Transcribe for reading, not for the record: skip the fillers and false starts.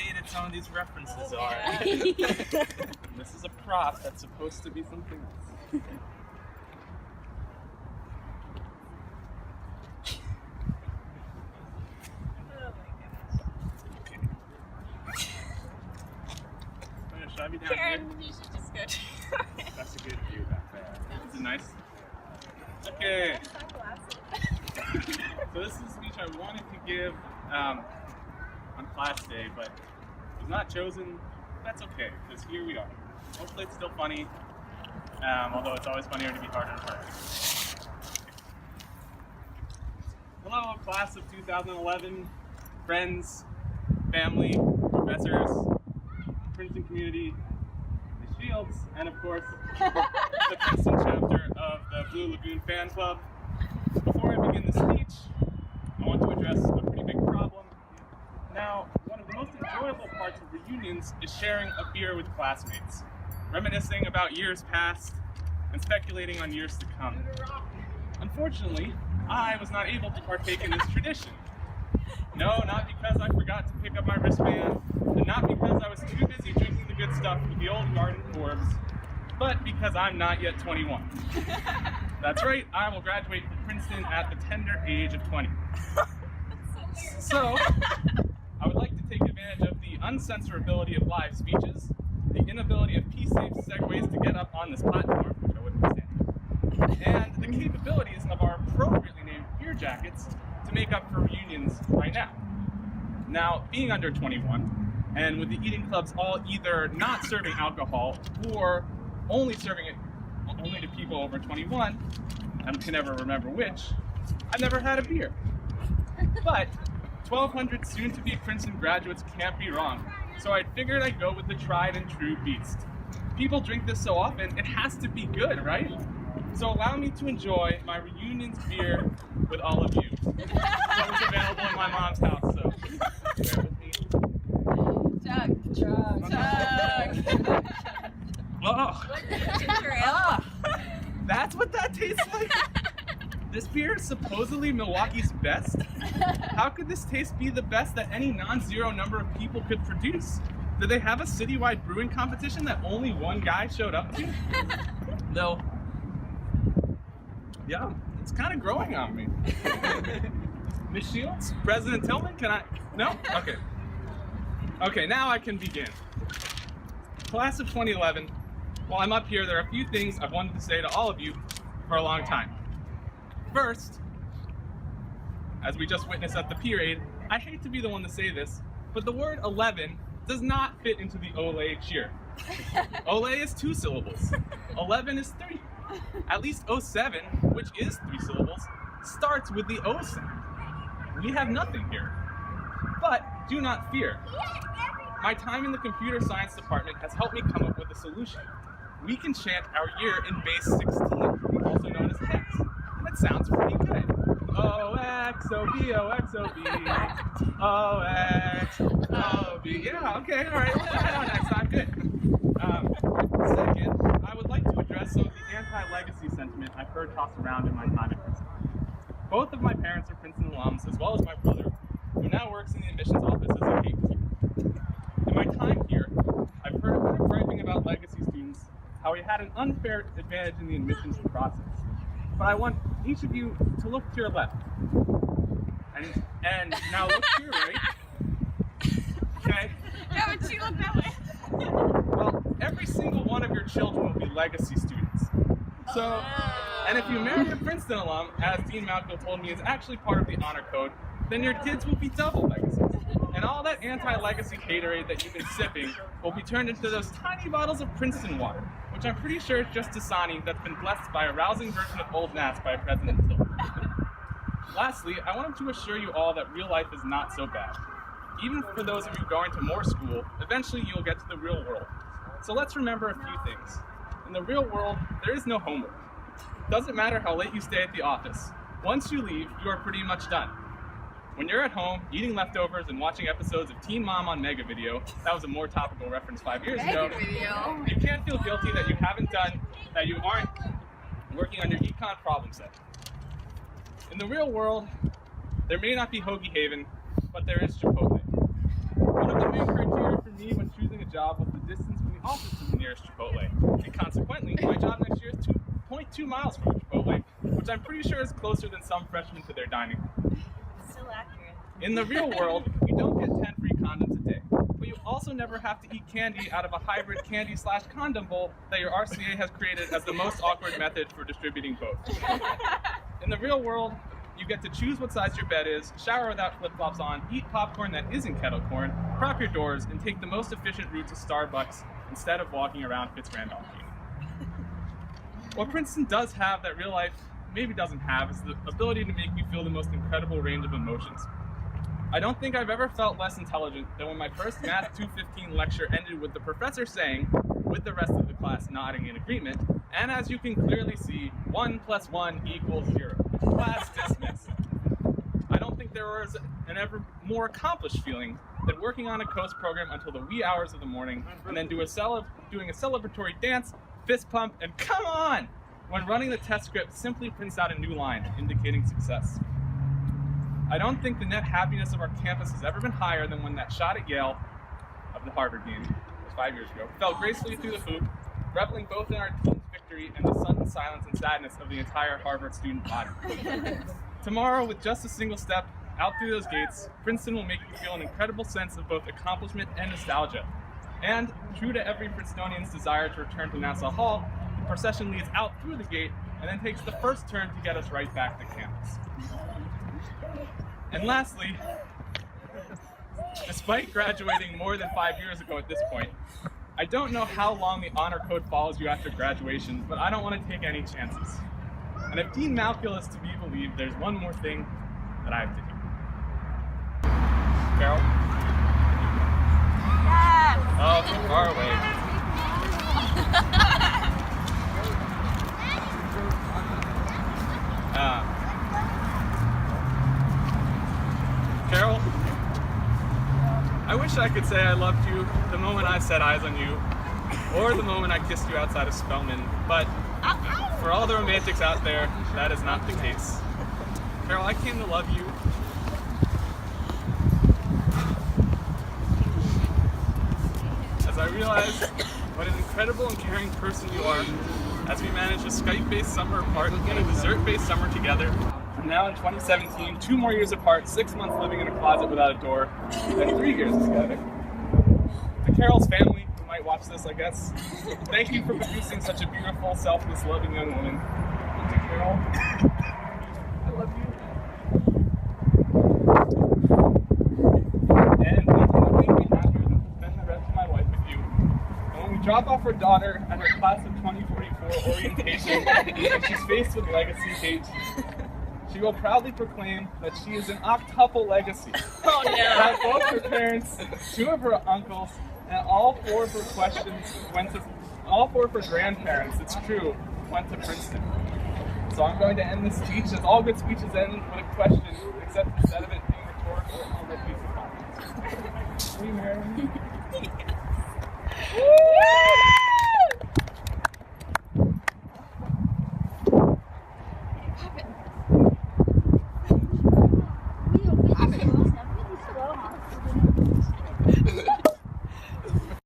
dated some of these references are. This is a prop that's supposed to be something else. Should I be down Karen, here? you should just go That's a good view back there. Is it nice? Okay. So this is a speech I wanted to give on class day, but was not chosen. That's okay, because here we are. Hopefully it's still funny, although it's always funnier to be harder and harder. Hello, class of 2011, friends, family, professors, Princeton community, the Shields, and of course, the Princeton chapter of the Blue Lagoon Fan Club. Before I begin the speech, I want to address a pretty big problem. Now, one of the most enjoyable parts of reunions is sharing a beer with classmates, reminiscing about years past, and speculating on years to come. Unfortunately, I was not able to partake in this tradition. No, not because I forgot to pick up my wristband, and not because I was too busy drinking the good stuff with the old garden Forbes, but because I'm not yet 21. That's right, I will graduate from Princeton at the tender age of 20. So, I would like to take advantage of the uncensorability of live speeches, the inability of P-safe segues to get up on this platform, which I wouldn't stand, and the capabilities of our appropriately named beer jackets to make up for reunions right now. Now, being under 21, and with the eating clubs all either not serving alcohol or only serving it only to people over 21, I can never remember which, I've never had a beer. But 1,200 soon-to-be Princeton graduates can't be wrong, so I figured I'd go with the tried and true beast. People drink this so often, it has to be good, right? So allow me to enjoy my reunion's beer with all of you. That was available in my mom's house, so bear with me. Chug. Oh, Ginger ale. that's what that tastes like? This beer is supposedly Milwaukee's best? How could this taste be the best that any non-zero number of people could produce? Did they have a citywide brewing competition that only one guy showed up to? No. Yeah, it's kind of growing on me. Ms. Shields? President Tillman, can I? No? Okay. Okay, now I can begin. Class of 2011, while I'm up here, there are a few things I've wanted to say to all of you for a long time. First, as we just witnessed at the parade, I hate to be the one to say this, but the word 11 does not fit into the Olay cheer. Olay is 2 syllables. 11 is 3. At least 07, which is 3 syllables, starts with the O sound. We have nothing here. But do not fear. My time in the computer science department has helped me come up with a solution. We can chant our year in base 16, also known as hex. That sounds pretty good. O-X-O-B, O-X-O-B, O-X-O-B. Yeah, okay, all right, right on next time, good. Second, I would like to address some of the anti-legacy sentiment I've heard tossed around in my time at Princeton. Both of my parents are Princeton alums, as well as my brother, who now works in the admissions office as a gatekeeper. In my time here, I've heard a bit of griping about legacy students, how we had an unfair advantage in the admissions process. But I want each of you to look to your left. And now look to your right. Okay? Yeah, but you look that way. Well, every single one of your children will be legacy students. So, and if you marry a Princeton alum, as Dean Malco told me is actually part of the honor code, then your kids will be double legacies. And all that anti-legacy haterade that you've been sipping will be turned into those tiny bottles of Princeton water, which I'm pretty sure is just Dasani that's been blessed by a rousing version of Old Nass by President Tillman. Lastly, I wanted to assure you all that real life is not so bad. Even for those of you going to more school, eventually you'll get to the real world. So let's remember a few things. In the real world, there is no homework. It doesn't matter how late you stay at the office. Once you leave, you are pretty much done. When you're at home, eating leftovers and watching episodes of Teen Mom on Mega Video, that was a more topical reference 5 years ago, you can't feel guilty that you aren't working on your econ problem set. In the real world, there may not be Hoagie Haven, but there is Chipotle. One of the main criteria me when choosing a job was the distance from the office to the nearest Chipotle. And consequently, my job next year is 2.2 miles from a Chipotle, which I'm pretty sure is closer than some freshmen to their dining room. Still accurate. In the real world, you don't get 10 free condoms a day, but you also never have to eat candy out of a hybrid candy/condom bowl that your RCA has created as the most awkward method for distributing both. In the real world, you get to choose what size your bed is, shower without flip-flops on, eat popcorn that isn't kettle corn, prop your doors, and take the most efficient route to Starbucks instead of walking around Fitzrandolph. What Princeton does have that real life maybe doesn't have is the ability to make you feel the most incredible range of emotions. I don't think I've ever felt less intelligent than when my first Math 215 lecture ended with the professor saying, with the rest of the class nodding in agreement, and as you can clearly see, 1 + 1 = 0. Class dismissed. I don't think there was an ever more accomplished feeling than working on a coast program until the wee hours of the morning, and then doing a celebratory dance, fist pump, and come on! When running the test script simply prints out a new line, indicating success. I don't think the net happiness of our campus has ever been higher than when that shot at Yale of the Harvard game, it was 5 years ago, fell gracefully through the hoop, reveling both in our team's victory and the sudden silence and sadness of the entire Harvard student body. Tomorrow, with just a single step out through those gates, Princeton will make you feel an incredible sense of both accomplishment and nostalgia. And, true to every Princetonian's desire to return to Nassau Hall, the procession leads out through the gate and then takes the first turn to get us right back to campus. And lastly, despite graduating more than 5 years ago at this point, I don't know how long the honor code follows you after graduation, but I don't want to take any chances. And if Dean Malkiel is to be believed, there's one more thing that I have to do. Carol? Yes! Oh, so far away. Carol, I wish I could say I loved you the moment I set eyes on you, or the moment I kissed you outside of Spelman, but for all the romantics out there, that is not the case. Carol, I came to love you as I realized what an incredible and caring person you are as we managed a Skype-based summer apart and a dessert-based summer together. And now in 2017, 2 more years apart, 6 months living in a closet without a door, and 3 years together. To Carol's family, who might watch this, I guess, thank you for producing such a beautiful, selfless, loving young woman. And to Carol, I love you. And nothing would make me happier than to spend the rest of my life with you. And when we drop off her daughter at her class of 2044 orientation, and she's faced with legacy hate, she will proudly proclaim that she is an octuple legacy. Oh no! That both her parents, 2 of her uncles, and all 4 of her grandparents, it's true, went to Princeton. So I'm going to end this speech, as all good speeches end with a question, except instead of it being rhetorical, I'll let you respond. Will you marry me? Yes.